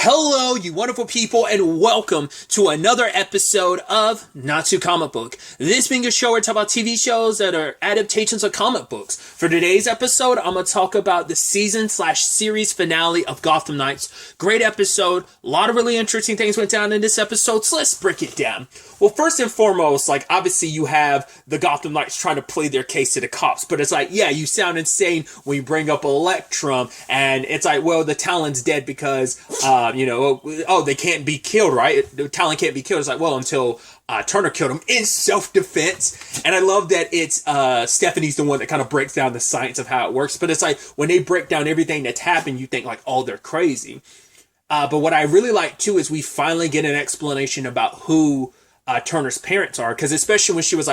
Hello, you wonderful people, and welcome to another episode of Not Too Comic Book. This being a show where I talk about TV shows that are adaptations of comic books. For today's episode, I'm going to talk about the season/series finale of Gotham Knights. Great episode. A lot of really interesting things went down in this episode, so let's break it down. Well, first and foremost, obviously you have the Gotham Knights trying to play their case to the cops, but it's yeah, you sound insane when you bring up Electrum, and it's well, the Talon's dead because, they can't be killed, right? The Talon can't be killed. It's well, until Turner killed him in self-defense. And I love that it's Stephanie's the one that kind of breaks down the science of how it works. But it's when they break down everything that's happened, you think they're crazy. But what I really like too is we finally get an explanation about who Turner's parents are, because especially when she was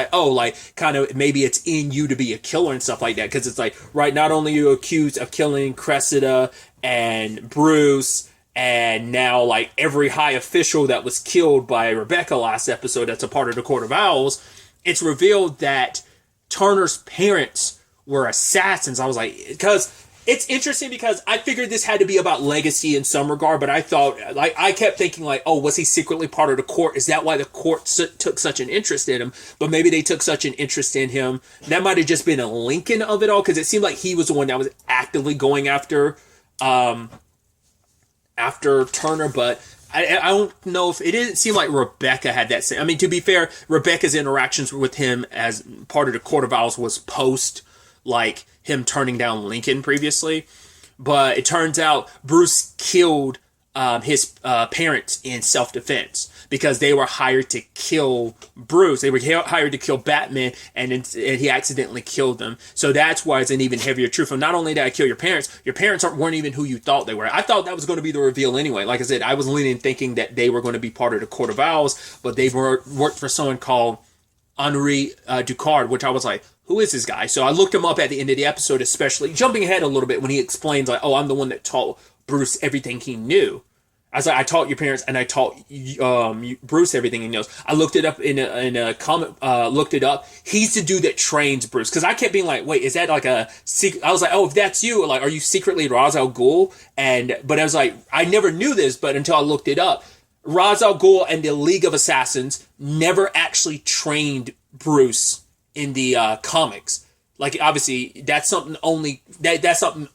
kind of maybe it's in you to be a killer and stuff like that, because it's right, not only are you accused of killing Cressida and Bruce, and now every high official that was killed by Rebecca last episode that's a part of the Court of Owls, it's revealed that Turner's parents were assassins. I was because it's interesting, because I figured this had to be about legacy in some regard, but I thought, I kept thinking, was he secretly part of the court? Is that why the court took such an interest in him? But maybe they took such an interest in him. That might have just been a linking of it all, because it seemed like he was the one that was actively going after Turner, but I don't know if it didn't seem like Rebecca had that same. I mean, to be fair, Rebecca's interactions with him as part of the Court of Owls was post, him turning down Lincoln previously. But it turns out Bruce killed his parents in self-defense, because they were hired to kill Bruce. They were hired to kill Batman, and he accidentally killed them. So that's why it's an even heavier truth. And not only did I kill your parents weren't even who you thought they were. I thought that was going to be the reveal anyway. Like I said, I was leaning thinking that they were going to be part of the Court of Owls, but they worked for someone called Henri Ducard, which I was who is this guy? So I looked him up at the end of the episode, especially jumping ahead a little bit when he explains I'm the one that taught Bruce everything he knew. I was I taught your parents and I taught Bruce everything he knows. I looked it up in a comment, looked it up. He's the dude that trains Bruce. Because I kept being wait, is that a secret? I was if that's you, are you secretly Ra's al Ghul? But I was I never knew this, but until I looked it up. Ra's al Ghul and the League of Assassins never actually trained Bruce in the comics. Obviously, that's something that's something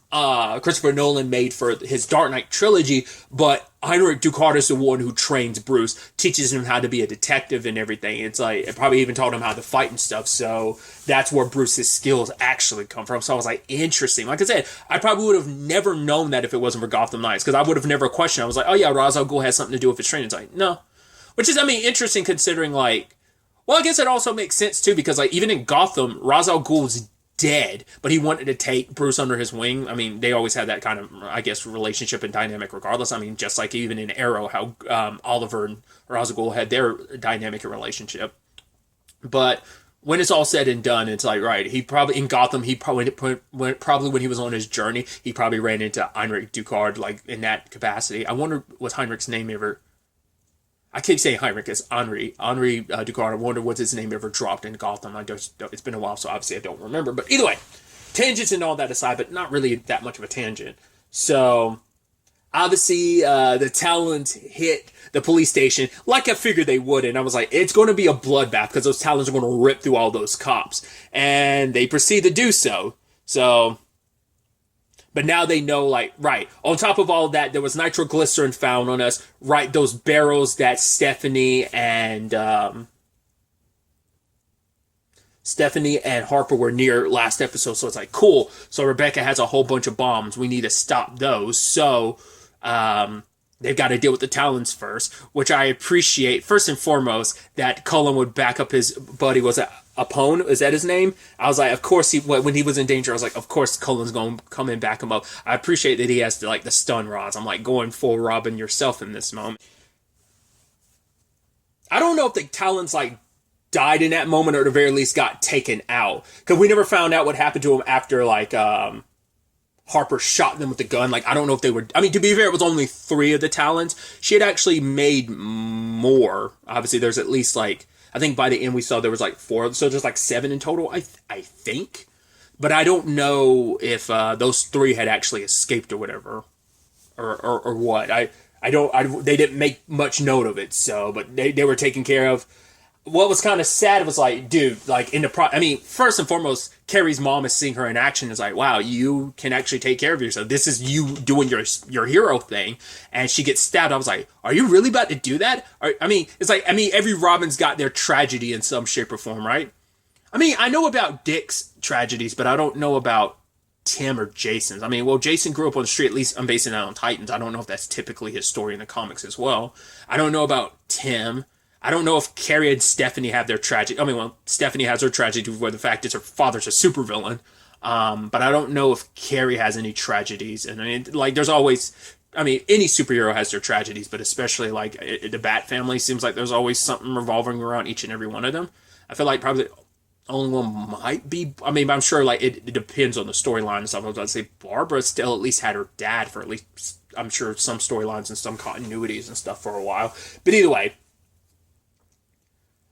Christopher Nolan made for his Dark Knight trilogy, but Heinrich Ducard is the one who trains Bruce, teaches him how to be a detective and everything. It's it probably even taught him how to fight and stuff, so that's where Bruce's skills actually come from. So I was interesting. Like I said, I probably would have never known that if it wasn't for Gotham Knights, because I would have never questioned. I was oh yeah, Ra's al Ghul has something to do with his training. It's no. Which is, interesting considering, well, I guess it also makes sense, too, because, even in Gotham, Ra's al Ghul's dead, but he wanted to take Bruce under his wing. I mean, they always had that kind of, I guess, relationship and dynamic regardless. I mean, just like even in Arrow, how Oliver and Ra's al Ghul had their dynamic relationship. But when it's all said and done, it's right, he probably, in Gotham, he probably when he was on his journey, he probably ran into Heinrich Ducard, in that capacity. I wonder, was Heinrich's name ever... I keep saying Heinrich as Henri Ducard. I wonder was his name ever dropped in Gotham. It's been a while, so obviously I don't remember. But either way, tangents and all that aside, but not really that much of a tangent. So, obviously, the Talons hit the police station like I figured they would. And I was it's going to be a bloodbath, because those Talons are going to rip through all those cops. And they proceed to do so. But now they know, right, on top of all of that, there was nitroglycerin found on us, right, those barrels that Stephanie and Harper were near last episode, so it's cool. So Rebecca has a whole bunch of bombs. We need to stop those. So, they've got to deal with the Talons first, which I appreciate, first and foremost, that Cullen would back up his buddy, was it Apone? Is that his name? I was of course, when he was in danger, I was of course Cullen's going to come and back him up. I appreciate that he has the stun rods. I'm going full Robin yourself in this moment. I don't know if the Talons, died in that moment, or at the very least got taken out. Because we never found out what happened to him after, Harper shot them with the gun. I don't know if they were... I mean, to be fair, it was only 3 of the Talons. She had actually made more. Obviously, there's at least, I think by the end we saw there was 4, so there's 7 in total, I think. But I don't know if those 3 had actually escaped or whatever, or what. They didn't make much note of it. So, but they were taken care of. What was kind of sad was like, dude, like I mean, first and foremost, Carrie's mom is seeing her in action. Is like, wow, you can actually take care of yourself. This is you doing your hero thing. And she gets stabbed. I was like, are you really about to do that? It's like, every Robin's got their tragedy in some shape or form, right? I mean, I know about Dick's tragedies, but I don't know about Tim or Jason's. I mean, well, Jason grew up on the street. At least I'm basing it on Titans. I don't know if that's typically his story in the comics as well. I don't know about Tim. I don't know if Carrie and Stephanie have their tragedy. I mean, well, Stephanie has her tragedy where the fact is her father's a supervillain. But I don't know if Carrie has any tragedies. And I mean, like, there's always, any superhero has their tragedies, but especially like the Bat family seems like there's always something revolving around each and every one of them. I feel like probably the only one might be, I'm sure like it depends on the storyline and stuff. I was about to say Barbara still at least had her dad for at least, I'm sure, some storylines and some continuities and stuff for a while. But either way,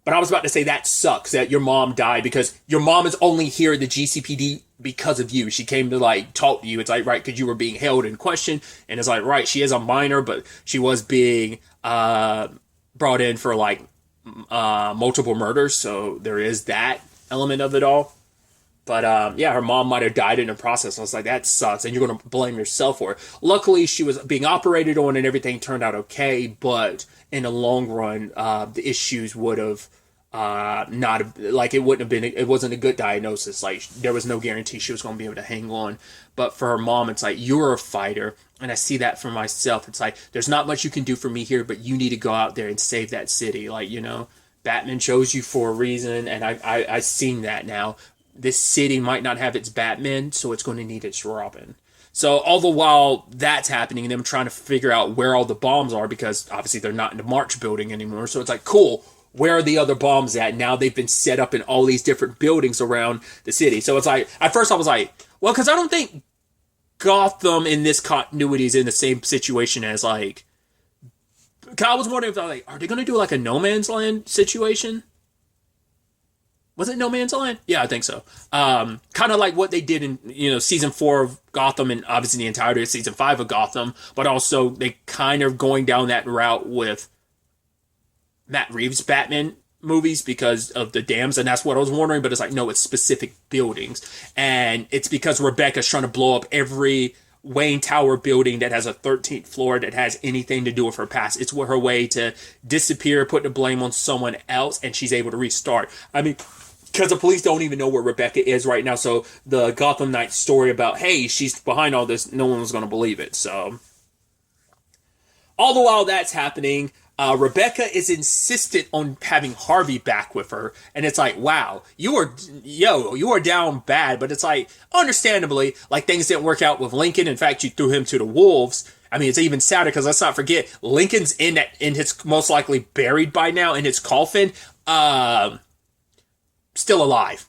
but I was about to say that sucks that your mom died because your mom is only here at the GCPD because of you. She came to like talk to you. It's like, right, because you were being held in question. And it's like, right, she is a minor, but she was being brought in for like multiple murders. So there is that element of it all. But yeah, her mom might have died in the process. I was like, that sucks. And you're going to blame yourself for it. Luckily, she was being operated on and everything turned out okay. But in the long run, the issues would have not, like, it wouldn't have been, it wasn't a good diagnosis. Like, there was no guarantee she was going to be able to hang on. But for her mom, it's like, you're a fighter. And I see that for myself. It's like, there's not much you can do for me here, but you need to go out there and save that city. Like, you know, Batman chose you for a reason. And I've seen that now. This city might not have its Batman, so it's going to need its Robin. So all the while that's happening, and them trying to figure out where all the bombs are, because obviously they're not in the March building anymore. So it's like, cool, where are the other bombs at? Now they've been set up in all these different buildings around the city. So it's like, at first I was like, well, because I don't think Gotham in this continuity is in the same situation as like, I was wondering if like, are they going to do like a No Man's Land situation? Was it No Man's Land? Yeah, I think so. Kind of like what they did in, season 4 of Gotham and obviously the entirety of season 5 of Gotham, but also they kind of going down that route with Matt Reeves' Batman movies because of the dams, and that's what I was wondering, but it's like, no, it's specific buildings. And it's because Rebecca's trying to blow up every Wayne Tower building that has a 13th floor that has anything to do with her past. It's her way to disappear, put the blame on someone else, and she's able to restart. Because the police don't even know where Rebecca is right now. So the Gotham Knight story about, hey, she's behind all this, no one was going to believe it. So all the while that's happening, Rebecca is insistent on having Harvey back with her. And it's like, wow, you are down bad. But it's like, understandably, like things didn't work out with Lincoln. In fact, you threw him to the wolves. It's even sadder because let's not forget, Lincoln's in his most likely buried by now in his coffin. Still alive.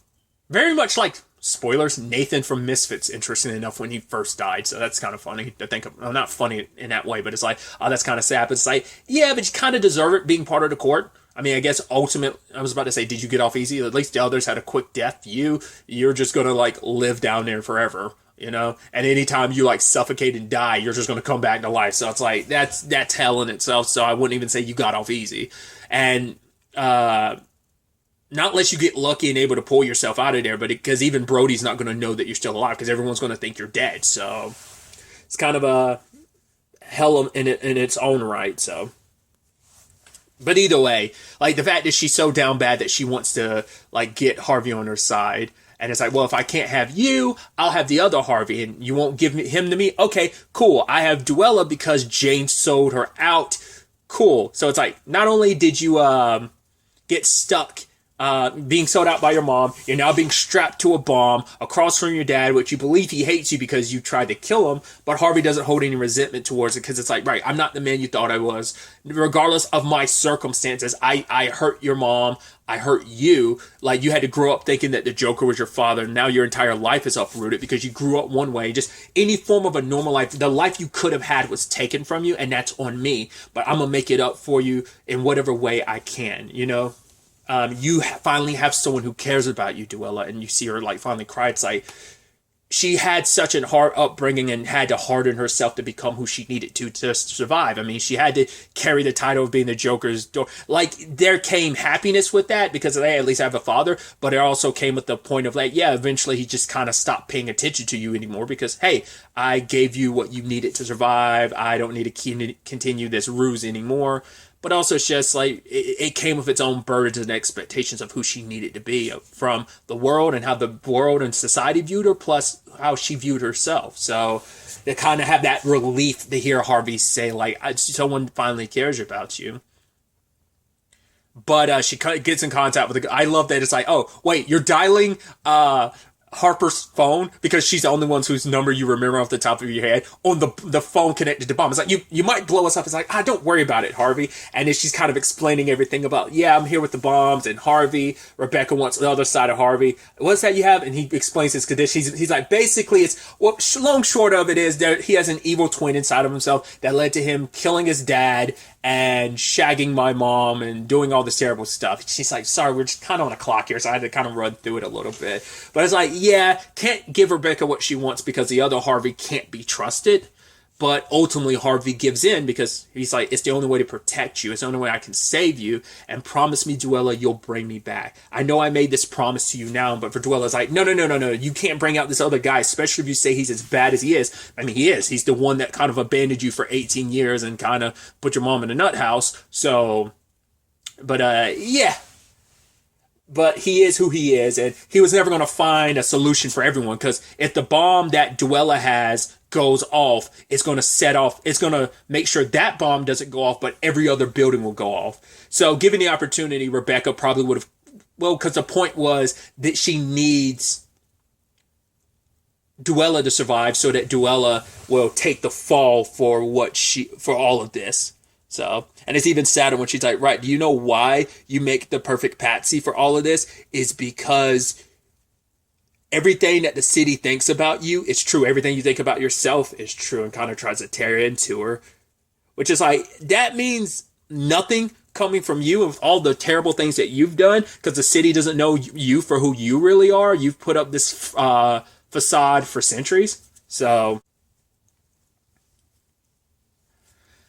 Very much like, spoilers, Nathan from Misfits, interesting enough, when he first died. So that's kind of funny to think of. Well, not funny in that way, but it's like, oh, that's kind of sad. But it's like, yeah, but you kind of deserve it being part of the court. I guess ultimately, I was about to say, did you get off easy? At least the others had a quick death. You're just going to like live down there forever, And anytime you like suffocate and die, you're just going to come back to life. So it's like, that's hell in itself. So I wouldn't even say you got off easy. And, not unless you get lucky and able to pull yourself out of there, but because even Brody's not going to know that you're still alive because everyone's going to think you're dead. So it's kind of a hell in its own right. So, but either way, like the fact that she's so down bad that she wants to like get Harvey on her side, and it's like, well, if I can't have you, I'll have the other Harvey, and you won't give him to me. Okay, cool. I have Duella because Jane sold her out. Cool. So it's like, not only did you get stuck being sold out by your mom, you're now being strapped to a bomb across from your dad, which you believe he hates you because you tried to kill him, but Harvey doesn't hold any resentment towards it because it's like, right, I'm not the man you thought I was. Regardless of my circumstances, I hurt your mom, I hurt you. Like, you had to grow up thinking that the Joker was your father, and now your entire life is uprooted because you grew up one way. Just any form of a normal life, the life you could have had was taken from you, and that's on me, but I'm gonna make it up for you in whatever way I can, you finally have someone who cares about you, Duella, and you see her like finally cry. It's like, she had such a hard upbringing and had to harden herself to become who she needed to survive. I mean, she had to carry the title of being the Joker's door. Like, there came happiness with that because they at least have a father, but it also came with the point of like, yeah, eventually he just kind of stopped paying attention to you anymore because, hey, I gave you what you needed to survive. I don't need to continue this ruse anymore. But also, it's just like it came with its own burdens and expectations of who she needed to be from the world and how the world and society viewed her, plus how she viewed herself. So they kind of have that relief to hear Harvey say, like, someone finally cares about you. But she gets in contact with the guy. I love that it's like, oh, wait, you're dialing Harper's phone because she's the only one whose number you remember off the top of your head on the phone connected to bomb. It's like, you might blow us up. It's like, don't worry about it, Harvey. And then she's kind of explaining everything about, yeah, I'm here with the bombs and Harvey. Rebecca wants the other side of Harvey. What's that you have? And he explains his condition. He's like, basically, it's, well, long short of it is that he has an evil twin inside of himself that led to him killing his dad and shagging my mom and doing all this terrible stuff. She's like, sorry, we're just kind of on a clock here, so I had to kind of run through it a little bit. But it's like, yeah, can't give Rebecca what she wants because the other Harvey can't be trusted. But ultimately, Harvey gives in because he's like, it's the only way to protect you. It's the only way I can save you. And promise me, Duella, you'll bring me back. I know I made this promise to you now, but for Duella, it's like, no. You can't bring out this other guy, especially if you say he's as bad as he is. I mean, he is. He's the one that kind of abandoned you for 18 years and kind of put your mom in a nut house. So, but yeah. But he is who he is, and he was never going to find a solution for everyone, because if the bomb that Duella has goes off, it's going to set off, it's going to make sure that bomb doesn't go off, but every other building will go off. So given the opportunity, Rebecca probably would have, well, because the point was that she needs Duella to survive so that Duella will take the fall for for all of this. So, and it's even sadder when she's like, right, do you know why you make the perfect patsy for all of this? Is because everything that the city thinks about you is true. Everything you think about yourself is true, and kind of tries to tear into her. Which is like, that means nothing coming from you with all the terrible things that you've done, because the city doesn't know you for who you really are. You've put up this facade for centuries. So...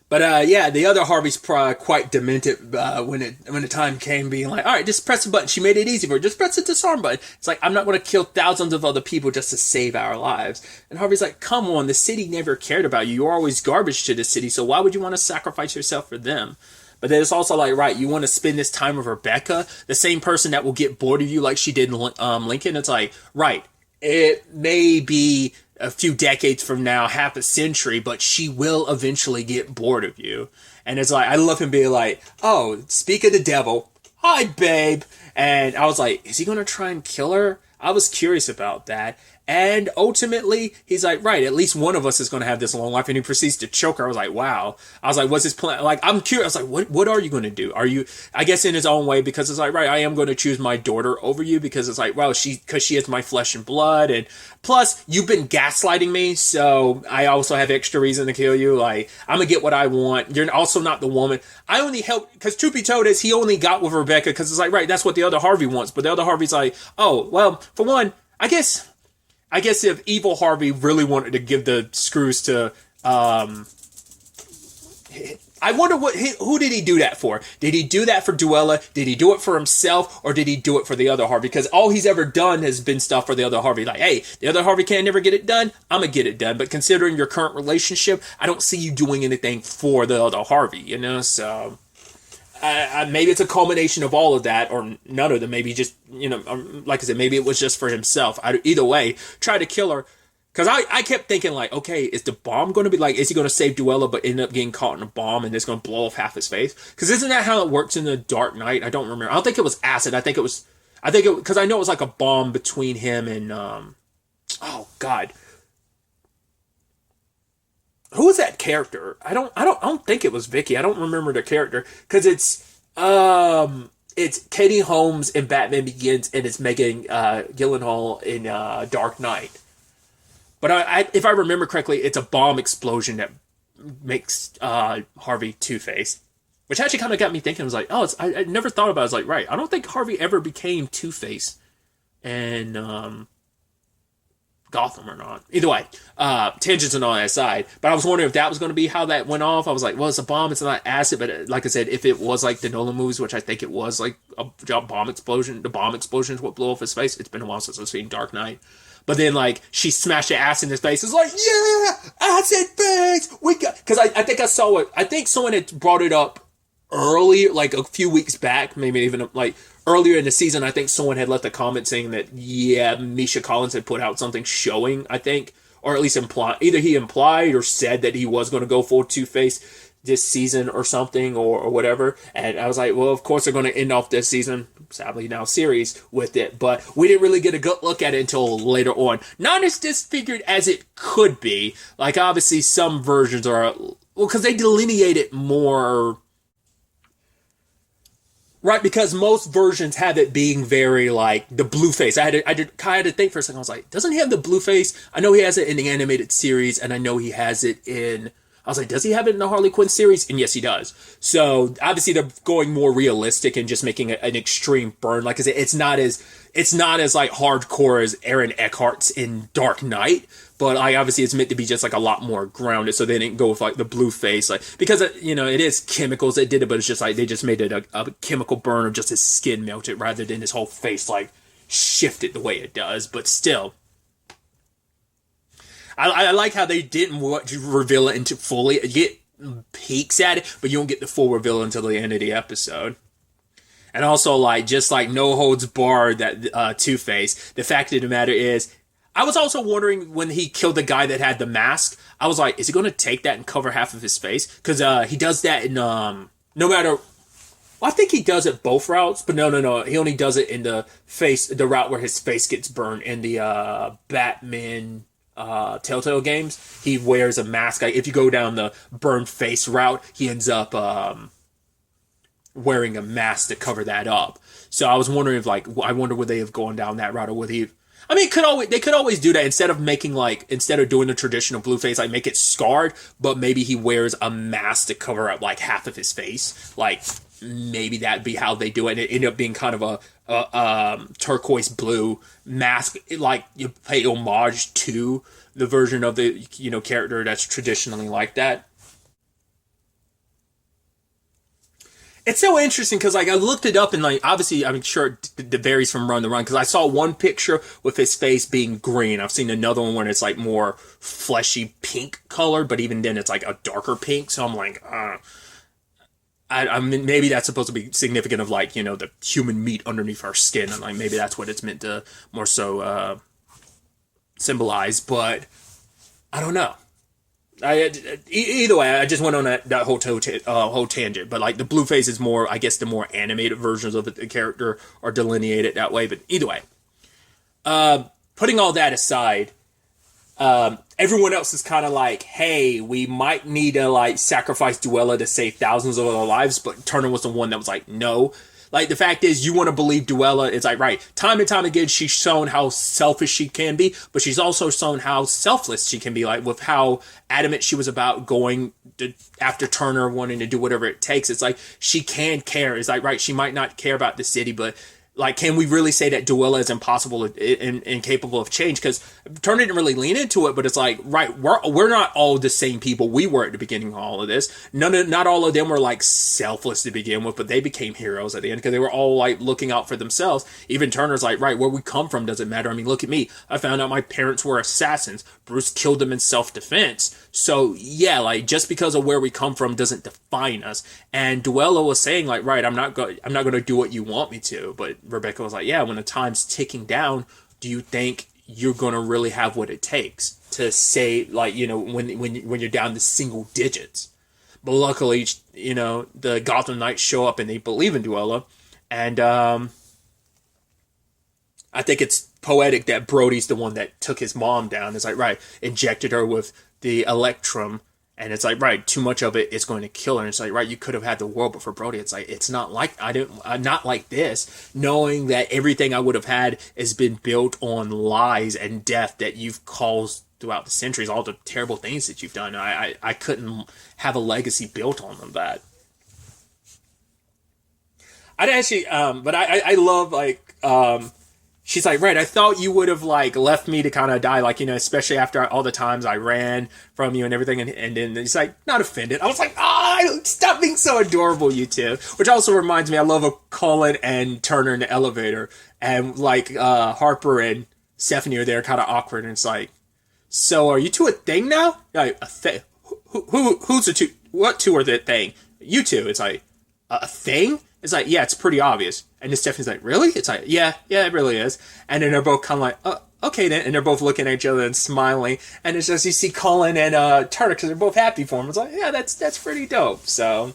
But yeah, the other Harvey's quite demented when the time came, being like, all right, just press the button. She made it easy for her. Just press the disarm button. It's like, I'm not going to kill thousands of other people just to save our lives. And Harvey's like, come on, the city never cared about you. You're always garbage to the city, so why would you want to sacrifice yourself for them? But then it's also like, right, you want to spend this time with Rebecca, the same person that will get bored of you like she did in Lincoln. It's like, right, it may be a few decades from now, half a century, but she will eventually get bored of you. And it's like, I love him being like, oh, speak of the devil, hi, babe. And I was like, is he going to try and kill her? I was curious about that. And ultimately, he's like, right, at least one of us is going to have this long life. And he proceeds to choke her. I was like, wow. I was like, what's his plan? Like, I'm curious. I was like, what are you going to do? Are you, I guess in his own way, because it's like, right, I am going to choose my daughter over you, because it's like, well, because she is my flesh and blood. And plus, you've been gaslighting me, so I also have extra reason to kill you. Like, I'm going to get what I want. You're also not the woman. I only help, because truth be told is he only got with Rebecca because it's like, right, that's what the other Harvey wants. But the other Harvey's like, oh, well, for one, I guess if evil Harvey really wanted to give the screws to, I wonder who did he do that for? Did he do that for Duella? Did he do it for himself? Or did he do it for the other Harvey? Because all he's ever done has been stuff for the other Harvey. Like, hey, the other Harvey can't never get it done. I'm going to get it done. But considering your current relationship, I don't see you doing anything for the other Harvey, you know? So... maybe it's a culmination of all of that, or none of them. Maybe just, you know, like I said, maybe it was just for himself. Either way, try to kill her. Because I kept thinking, like, okay, is the bomb going to be, like, is he going to save Duella but end up getting caught in a bomb and it's going to blow off half his face? Because isn't that how it works in The Dark Knight? I don't remember. I don't think it was acid. Because I know it was like a bomb between him and, oh, God. Who is that character? I don't think it was Vicky. I don't remember the character, because it's Katie Holmes in Batman Begins, and it's Megan Gyllenhaal in Dark Knight. But if I remember correctly, it's a bomb explosion that makes Harvey Two-Face, which actually kind of got me thinking. I was like, oh, I never thought about it. I was like, right, I don't think Harvey ever became Two-Face, and Gotham or not. Either way, tangents and all that aside. But I was wondering if that was going to be how that went off. I was like, well, it's a bomb, it's not acid. But like I said, if it was like the Nolan movies, which I think it was, like a bomb explosion, the bomb explosion is what blew off his face. It's been a while since I've seen Dark Knight. But then, like, she smashed the acid in his face. It's like, yeah, acid face. We got, because I think I saw it. I think someone had brought it up earlier, like a few weeks back, maybe even like earlier in the season. I think someone had left a comment saying that, yeah, Misha Collins had put out something showing, I think, or at least either he implied or said that he was going to go for Two-Face this season or something or whatever. And I was like, well, of course they're going to end off this season, sadly now series, with it. But we didn't really get a good look at it until later on. Not as disfigured as it could be. Like, obviously some versions are, well, because they delineate it more, right? Because most versions have it being very like the blue face. I had to think for a second. I was like, doesn't he have the blue face? I know he has it in the animated series, and I know he has it in, I was like, does he have it in the Harley Quinn series? And yes, he does. So obviously they're going more realistic and just making an extreme burn. Like I said, it's not as like hardcore as Aaron Eckhart's in Dark Knight, but obviously it's meant to be just like a lot more grounded. So they didn't go with like the blue face, like, because you know, it is chemicals that did it, but it's just like they just made it a chemical burn of just his skin melted rather than his whole face like shifted the way it does. But still, I like how they didn't reveal it into fully. You get peeks at it, but you don't get the full reveal until the end of the episode. And also, like, just like no holds barred that Two-Face. The fact of the matter is, I was also wondering when he killed the guy that had the mask. I was like, is he going to take that and cover half of his face? Because he does that in no matter. Well, I think he does it both routes, but no. He only does it in the route where his face gets burned in the Batman Telltale games. He wears a mask. Like, if you go down the burned face route, he ends up wearing a mask to cover that up. So I was wondering if, like, I wonder would they have gone down that route, or would he? I mean, they could always do that instead of doing the traditional blue face, like make it scarred, but maybe he wears a mask to cover up like half of his face. Like, maybe that'd be how they do it. And it ended up being kind of a turquoise blue mask. Like, you pay homage to the version of the, you know, character that's traditionally like that. It's so interesting because, like, I looked it up and, like, obviously, I'm sure it varies from run to run because I saw one picture with his face being green. I've seen another one where it's, like, more fleshy pink color, but even then it's, like, a darker pink. So I'm like, I mean, maybe that's supposed to be significant of, like, you know, the human meat underneath our skin. And, like, maybe that's what it's meant to more so symbolize. But I don't know. Either way, I just went on that whole tangent. But, like, the blue face is more, I guess, the more animated versions of the character are delineated that way. But either way, putting all that aside, everyone else is kind of like, hey, we might need to, like, sacrifice Duella to save thousands of other lives. But Turner was the one that was like, no. Like, the fact is, you want to believe Duella. It's like, right, time and time again, she's shown how selfish she can be, but she's also shown how selfless she can be, like, with how adamant she was about going after Turner, wanting to do whatever it takes. It's like, she can care. It's like, right, she might not care about the city, but, like, can we really say that Duella is impossible and incapable of change? Because Turner didn't really lean into it, but it's like, right, we're not all the same people we were at the beginning of all of this. Not all of them were, like, selfless to begin with, but they became heroes at the end because they were all, like, looking out for themselves. Even Turner's like, right, where we come from doesn't matter. I mean, look at me. I found out my parents were assassins. Bruce killed them in self-defense. So, yeah, like, just because of where we come from doesn't define us. And Duella was saying, like, right, I'm not going to do what you want me to, but Rebecca was like, yeah, when the time's ticking down, do you think you're going to really have what it takes to say, like, you know, when you're down to single digits? But luckily, you know, the Gotham Knights show up and they believe in Duella. And I think it's poetic that Brody's the one that took his mom down. It's like, right, injected her with the Electrum. And it's like, right, too much of it is going to kill her. And it's like, right, you could have had the world, but for Brody, it's like, it's not like, I'm not like this, knowing that everything I would have had has been built on lies and death that you've caused throughout the centuries, all the terrible things that you've done. I couldn't have a legacy built on that. I'd actually, but I love, like, she's like, right, I thought you would have like left me to kind of die, like, especially after all the times I ran from you and everything. And then he's like, not offended. I was like, stop being so adorable, you two. Which also reminds me, I love a Colin and Turner in the elevator, and like Harper and Stephanie are there, kind of awkward, and it's like, so are you two a thing now? Like, a thing? Who's the two? What two are the thing? You two. It's like, a thing? It's like, yeah, it's pretty obvious. And then Stephanie's like, really? It's like, yeah, it really is. And then they're both kind of like, oh, okay then. And they're both looking at each other and smiling. And it's just, you see Colin and Turner, because they're both happy for him. It's like, yeah, that's pretty dope. So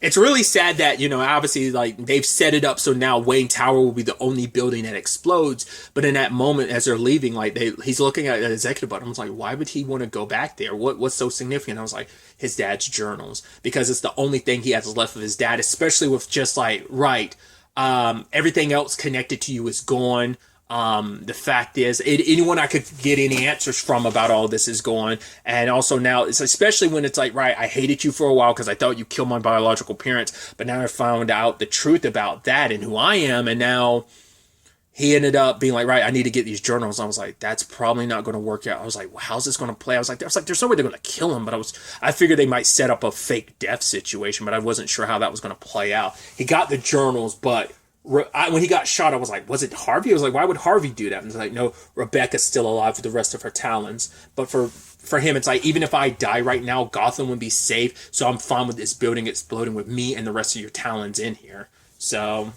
it's really sad that, obviously, like, they've set it up so now Wayne Tower will be the only building that explodes. But in that moment, as they're leaving, like, he's looking at the executive button. I was like, why would he want to go back there? What's so significant? I was like, his dad's journals. Because it's the only thing he has left of his dad, especially with just, like, right, everything else connected to you is gone. The fact is, anyone I could get any answers from about all this is gone. And also now, it's especially when it's like, right, I hated you for a while because I thought you killed my biological parents, but now I found out the truth about that and who I am. And now he ended up being like, right, I need to get these journals. I was like, that's probably not going to work out. I was like, well, how's this going to play? I was like, there's no way they're going to kill him. But I figured they might set up a fake death situation, but I wasn't sure how that was going to play out. He got the journals, but when he got shot, I was like, was it Harvey? I was like, why would Harvey do that? And it's like, no, Rebecca's still alive with the rest of her talons. But for him, it's like, even if I die right now, Gotham would be safe. So I'm fine with this building exploding with me and the rest of your talons in here. So,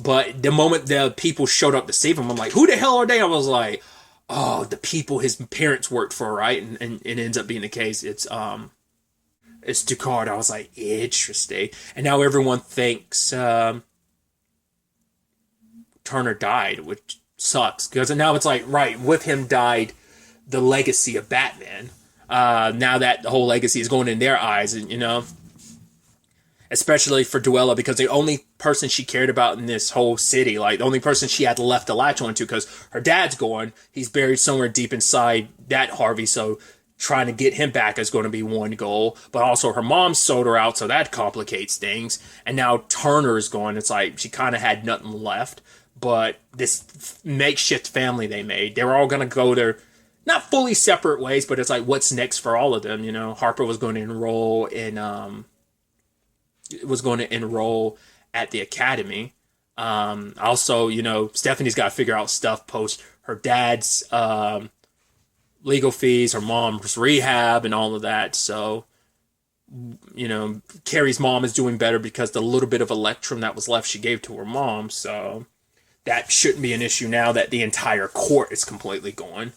but the moment the people showed up to save him, I'm like, who the hell are they? I was like, oh, the people his parents worked for, right? And it ends up being the case. It's Ducard. I was like, interesting. And now everyone thinks Turner died, which sucks, because now it's like, right, with him died the legacy of Batman. Now that the whole legacy is going in their eyes, and especially for Duella, because the only person she cared about in this whole city, like the only person she had left to latch onto, because her dad's gone, he's buried somewhere deep inside that Harvey, so trying to get him back is going to be one goal. But also her mom sold her out, so that complicates things. And now Turner is gone. It's like she kind of had nothing left. But this makeshift family they made, they were all going to go their, not fully separate ways, but it's like, what's next for all of them? Harper was going to enroll at the academy. Also, Stephanie's got to figure out stuff post her dad's legal fees, her mom's rehab, and all of that. So, Carrie's mom is doing better because the little bit of Electrum that was left she gave to her mom. So that shouldn't be an issue now that the entire court is completely gone.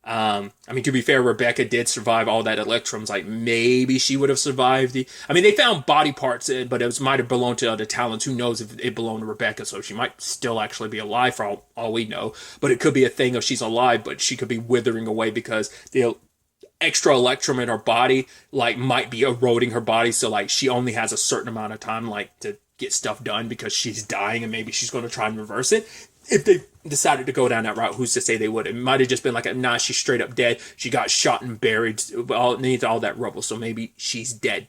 To be fair, Rebecca did survive all that Electrums. Like, maybe she would have survived they found body parts, but it might have belonged to other talents. Who knows if it belonged to Rebecca, so she might still actually be alive for all we know. But it could be a thing of she's alive, but she could be withering away because the extra Electrum in her body, like, might be eroding her body, so, like, she only has a certain amount of time, like, to get stuff done because she's dying, and maybe she's going to try and reverse it. If they decided to go down that route, who's to say they would? It might have just been like, nah, she's straight up dead. She got shot and buried, needs all that rubble, so maybe she's dead.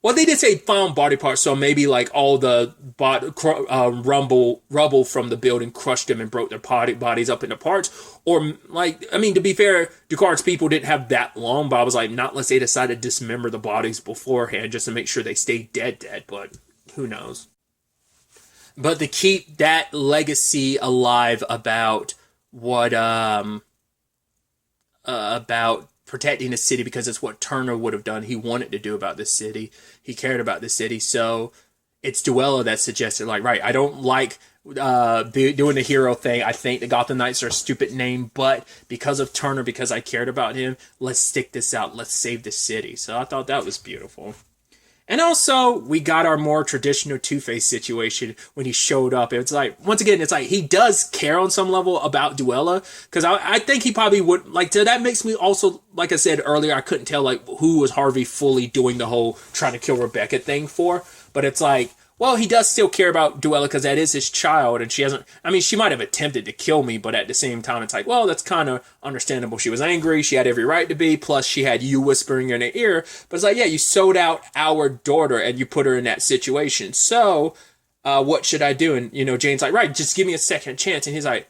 Well, they did say found body parts, so maybe like all the rubble from the building crushed them and broke their bodies up into parts. Or, to be fair, Ducard's people didn't have that long, but I was like, not unless they decided to dismember the bodies beforehand just to make sure they stayed dead, but who knows. But to keep that legacy alive about what, about protecting the city, because it's what Turner would have done. He wanted to do about this city. He cared about the city. So it's Duella that suggested, like, right, I don't like doing the hero thing. I think the Gotham Knights are a stupid name, but because of Turner, because I cared about him, let's stick this out. Let's save the city. So I thought that was beautiful. And also, we got our more traditional Two-Face situation when he showed up. It's like, once again, it's like he does care on some level about Duella, because I think he probably would, like, that makes me also, like I said earlier, I couldn't tell, like, who was Harvey fully doing the whole trying to kill Rebecca thing for, but it's like, well, he does still care about Duella because that is his child, and she might have attempted to kill me, but at the same time, it's like, well, that's kind of understandable. She was angry, she had every right to be, plus she had you whispering in her ear, but it's like, yeah, you sold out our daughter, and you put her in that situation, so what should I do? And, Jane's like, right, just give me a second chance. And he's like,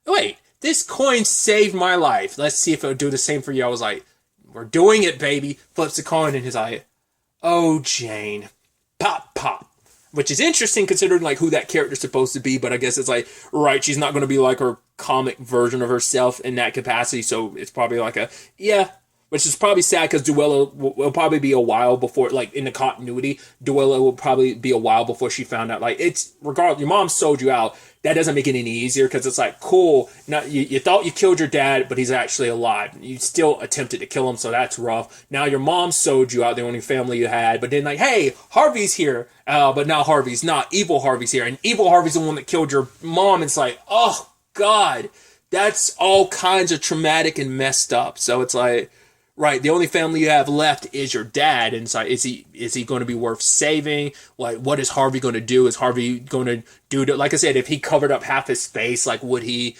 wait, this coin saved my life. Let's see if it'll do the same for you. I was like, we're doing it, baby. Flips the coin, and he's like, oh, Jane. Pop, pop. Which is interesting considering, like, who that character's supposed to be, but I guess it's like, right, she's not going to be like her comic version of herself in that capacity, so it's probably like yeah, which is probably sad because Duella will probably be a while before, like, in the continuity, Duella will probably be a while before she found out, like, it's, regardless, your mom sold you out, that doesn't make it any easier, because it's like, cool, now, you thought you killed your dad, but he's actually alive, you still attempted to kill him, so that's rough, now your mom sold you out, the only family you had, but then, like, hey, Harvey's here, but now Harvey's not, evil Harvey's here, and evil Harvey's the one that killed your mom, it's like, oh, God, that's all kinds of traumatic and messed up, so it's like, right, the only family you have left is your dad, and so is he going to be worth saving? Like, what is Harvey going to do? Is Harvey going to do like I said, if he covered up half his face, like, would he,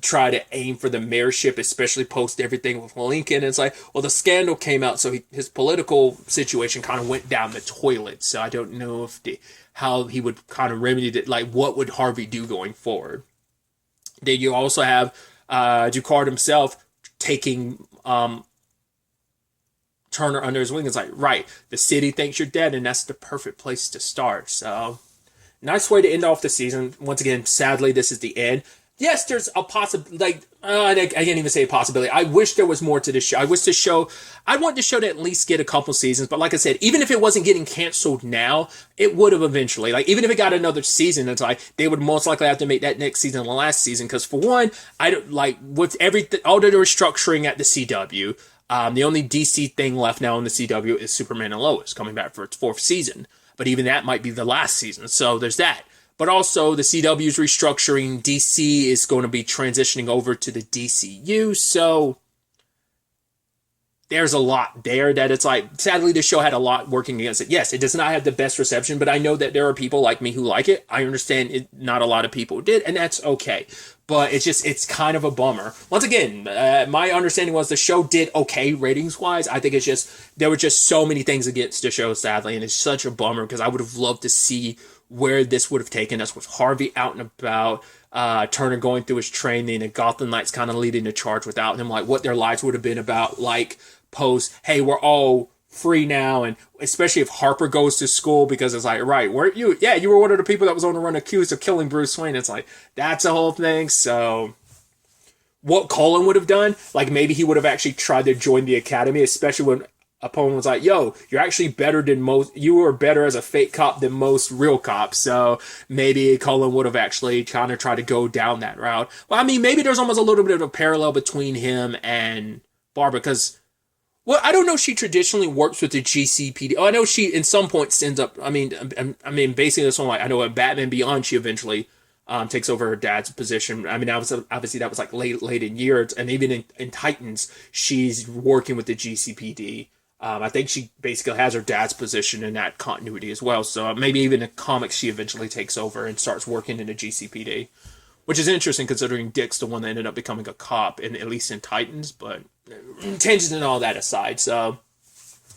try to aim for the mayorship, especially post everything with Lincoln? And it's like, well, the scandal came out, so his political situation kind of went down the toilet. So I don't know how he would kind of remedy it. Like, what would Harvey do going forward? Then you also have Ducard himself taking Turner under his wing. It's like, right, the city thinks you're dead, and that's the perfect place to start. So, nice way to end off the season. Once again, sadly, this is the end. Yes, there's a possibility, like, I can't even say a possibility. I wish there was more to this show. I want the show to at least get a couple seasons, but like I said, even if it wasn't getting canceled now, it would have eventually. Like, even if it got another season, it's like, they would most likely have to make that next season the last season, because for one, I don't, like, with everything, all the restructuring at the CW, the only DC thing left now in the CW is Superman and Lois coming back for its 4th season. But even that might be the last season. So there's that. But also the CW's restructuring. DC is going to be transitioning over to the DCU. So there's a lot there that it's like, sadly, the show had a lot working against it. Yes, it does not have the best reception, but I know that there are people like me who like it. I understand not a lot of people did, and that's okay. But it's kind of a bummer. Once again, my understanding was the show did okay ratings-wise. I think there were just so many things against the show, sadly, and it's such a bummer because I would have loved to see where this would have taken us with Harvey out and about, Turner going through his training, and Gotham Knights kind of leading the charge without him, like what their lives would have been about, like post, hey, we're all free now, and especially if Harper goes to school, because it's like, right, weren't you? Yeah, you were one of the people that was on the run accused of killing Bruce Wayne. It's like, that's a whole thing. So what Cullen would have done, like maybe he would have actually tried to join the academy, especially when opponent was like, yo, you're actually better than most, you were better as a fake cop than most real cops. So maybe Cullen would have actually kind of tried to go down that route. Well, I mean, maybe there's almost a little bit of a parallel between him and Barbara, because, well, I don't know if she traditionally works with the GCPD. Oh, I know she, in some points, ends up, I mean, basing this on, like, I know at Batman Beyond, she eventually takes over her dad's position. I mean, obviously that was, like, late in years, and even in Titans, she's working with the GCPD. I think she basically has her dad's position in that continuity as well. So maybe even in comics, she eventually takes over and starts working in the GCPD. Which is interesting considering Dick's the one that ended up becoming a cop, at least in Titans, but tangents and all that aside. So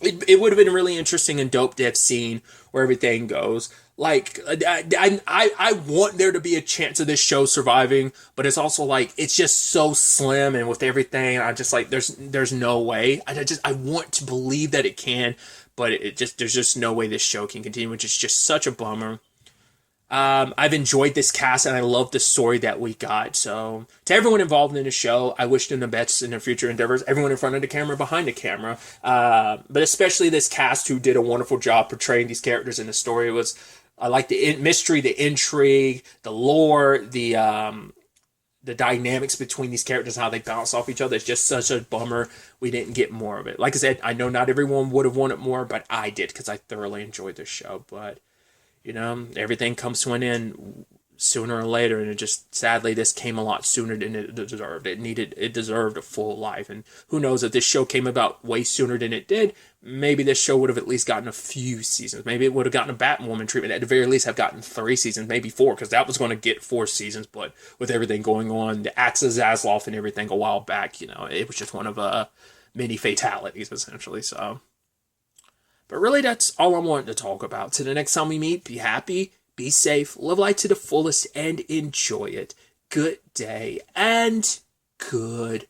it would have been really interesting and dope to have seen where everything goes. Like, I want there to be a chance of this show surviving, but it's also like, it's just so slim, and with everything, I just like, there's no way. I want to believe that it can, but there's just no way this show can continue, which is just such a bummer. I've enjoyed this cast, and I love the story that we got. So, to everyone involved in the show, I wish them the best in their future endeavors. Everyone in front of the camera, behind the camera, but especially this cast who did a wonderful job portraying these characters in the story. I like the mystery, the intrigue, the lore, the dynamics between these characters, how they bounce off each other. It's just such a bummer we didn't get more of it. Like I said, I know not everyone would have wanted more, but I did, because I thoroughly enjoyed this show. But everything comes to an end sooner or later, and it just, sadly, this came a lot sooner than it deserved. It deserved a full life, and who knows, if this show came about way sooner than it did, maybe this show would have at least gotten a few seasons. Maybe it would have gotten a Batwoman treatment, at the very least have gotten 3 seasons, maybe 4, because that was going to get 4 seasons, but with everything going on, the axe of Zasloff and everything a while back, it was just one of many fatalities, essentially, so... But really, that's all I wanted to talk about. Till the next time we meet, be happy, be safe, live life to the fullest, and enjoy it. Good day and good